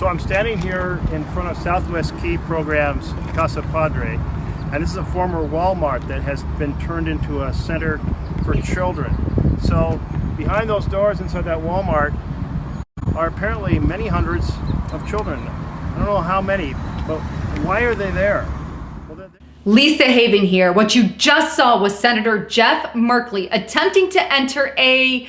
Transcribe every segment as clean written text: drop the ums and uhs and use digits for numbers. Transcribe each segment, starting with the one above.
So I'm standing here in front of Southwest Key Program's Casa Padre, and this is a former Walmart that has been turned into a center for children. So behind those doors inside that Walmart are apparently many hundreds of children. I don't know how many, but why are they there? Lisa Haven here. What you just saw was Senator Jeff Merkley attempting to enter a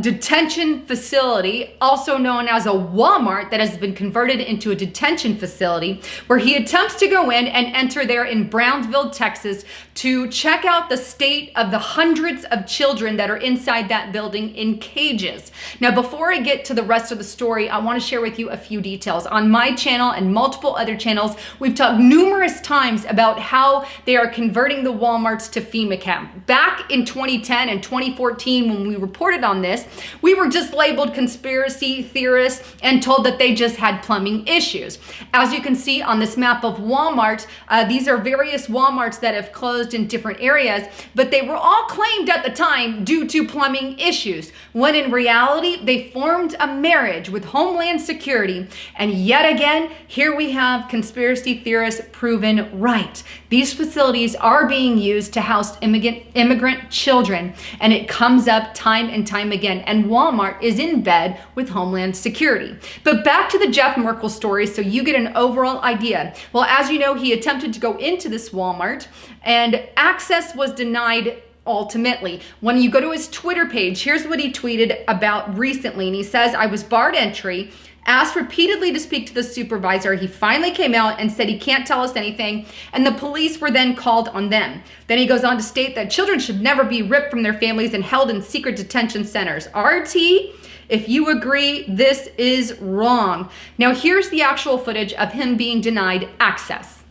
detention facility, also known as a Walmart, that has been converted into a detention facility, where he attempts to go in and enter there in Brownsville, Texas, to check out the state of the hundreds of children that are inside that building in cages. Now, before I get to the rest of the story, I want to share with you a few details. On my channel and multiple other channels, we've talked numerous times about how they are converting the Walmarts to FEMA camp. Back in 2010 and 2014, when we reported on this, we were just labeled conspiracy theorists and told that they just had plumbing issues. As you can see on this map of Walmart, these are various Walmarts that have closed in different areas, but they were all claimed at the time due to plumbing issues, when in reality, they formed a marriage with Homeland Security. And yet again, here we have conspiracy theorists proven right. These facilities are being used to house immigrant children, and it comes up time and time again, and Walmart is in bed with Homeland Security. But back to the Jeff Merkel story so you get an overall idea. Well, as you know, he attempted to go into this Walmart and access was denied ultimately. When you go to his Twitter page, here's what he tweeted about recently, and he says, "I was barred entry, asked repeatedly to speak to the supervisor. He finally came out and said he can't tell us anything, and the police were then called on them." Then he goes on to state that children should never be ripped from their families and held in secret detention centers. RT, if you agree, this is wrong. Now here's the actual footage of him being denied access.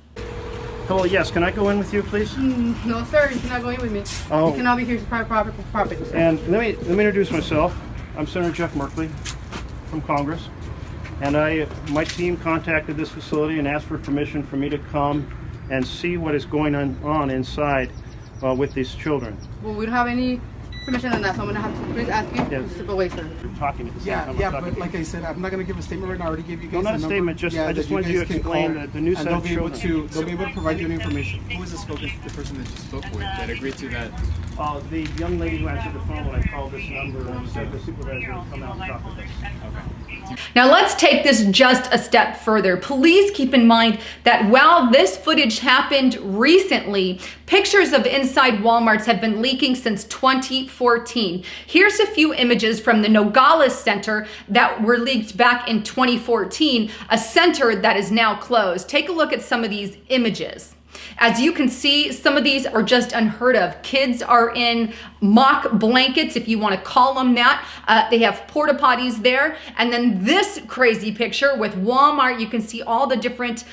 Hello, yes, can I go in with you, please? No, sir, you cannot go in with me. Oh. You cannot be here for private property. Sir. And let me introduce myself. I'm Senator Jeff Merkley from Congress. And my team contacted this facility and asked for permission for me to come and see what is going on inside with these children. Well, we don't have any permission on that, so I'm going to have to please ask you to step away, sir. You're talking at the same time. Yeah, but like I said, I'm not going to give a statement right now. I already gave you guys not a statement, I just wanted you to explain the new set of children. They'll be able to provide you the information. Who was the person that you spoke with that agreed to that? The young lady who answered the phone when I called this number and said the supervisor would come out and talk with us. Okay. Now let's take this just a step further. Please keep in mind that while this footage happened recently, pictures of inside Walmarts have been leaking since 2014. Here's a few images from the Nogales Center that were leaked back in 2014, a center that is now closed. Take a look at some of these images. As you can see, some of these are just unheard of. Kids are in mock blankets, if you want to call them that. They have porta potties there. And then this crazy picture with Walmart, you can see all the different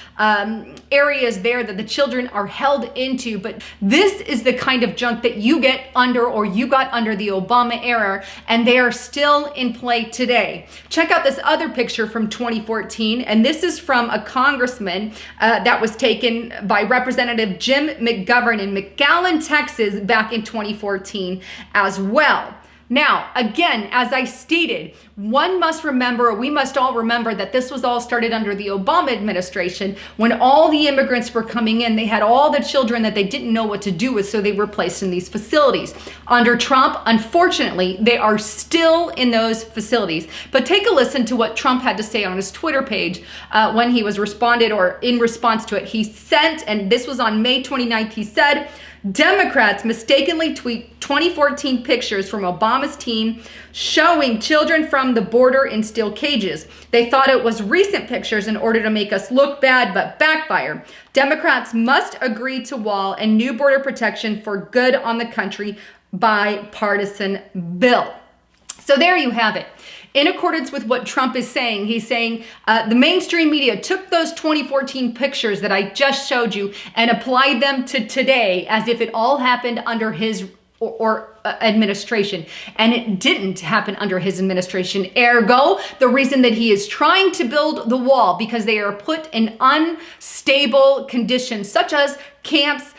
areas there that the children are held into. But this is the kind of junk that you get under, or you got under the Obama era, and they are still in play today. Check out this other picture from 2014, and this is from a congressman that was taken by Representative Jim McGovern in McAllen, Texas, back in 2014 as well. Now, again, as I stated, one must remember, or we must all remember, that this was all started under the Obama administration. When all the immigrants were coming in, they had all the children that they didn't know what to do with, so they were placed in these facilities. Under Trump, unfortunately, they are still in those facilities. But take a listen to what Trump had to say on his Twitter page when he was responded, or in response to it. He sent, and this was on May 29th, he said, "Democrats mistakenly tweet 2014 pictures from Obama's team showing children from the border in steel cages. They thought it was recent pictures in order to make us look bad, but backfire. Democrats must agree to wall and new border protection for good on the country bipartisan bill." So there you have it. In accordance with what Trump is saying, he's saying the mainstream media took those 2014 pictures that I just showed you and applied them to today as if it all happened under his administration. And it didn't happen under his administration. Ergo, the reason that he is trying to build the wall, because they are put in unstable conditions, such as camps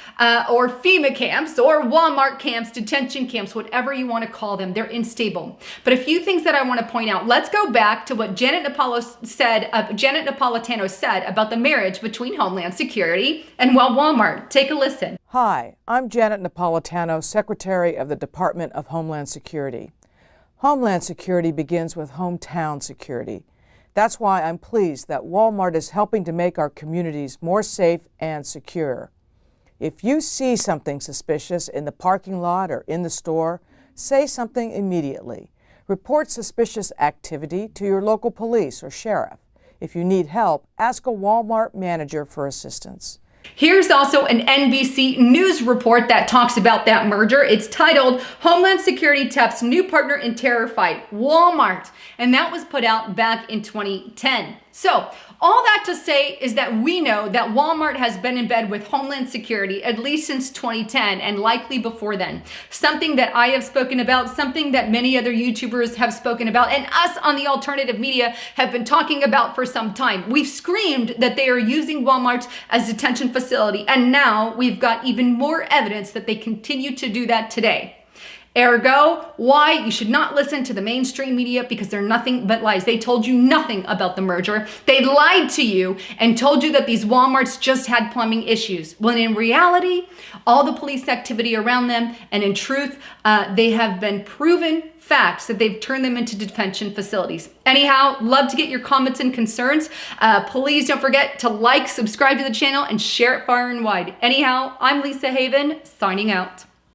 or FEMA camps or Walmart camps, detention camps, whatever you want to call them. They're unstable. But a few things that I want to point out. Let's go back to what Janet Napolitano said about the marriage between Homeland Security and Walmart. Take a listen. Hi, I'm Janet Napolitano, Secretary of the Department of Homeland Security. Homeland Security begins with hometown security. That's why I'm pleased that Walmart is helping to make our communities more safe and secure. If you see something suspicious in the parking lot or in the store, say something immediately. Report suspicious activity to your local police or sheriff. If you need help, ask a Walmart manager for assistance. Here's also an NBC News report that talks about that merger. It's titled, Homeland Security Taps New Partner in Terror Fight, Walmart. And that was put out back in 2010. So all that to say is that we know that Walmart has been in bed with Homeland Security at least since 2010 and likely before then. Something that I have spoken about, something that many other YouTubers have spoken about, and us on the alternative media have been talking about for some time. We've screamed that they are using Walmart as a detention facility, and now we've got even more evidence that they continue to do that today. Ergo, why you should not listen to the mainstream media, because they're nothing but lies. They told you nothing about the merger. They lied to you and told you that these Walmarts just had plumbing issues, when in reality, all the police activity around them, and in truth, they have been proven facts that they've turned them into detention facilities. Anyhow, love to get your comments and concerns. Please don't forget to like, subscribe to the channel, and share it far and wide. Anyhow, I'm Lisa Haven, signing out.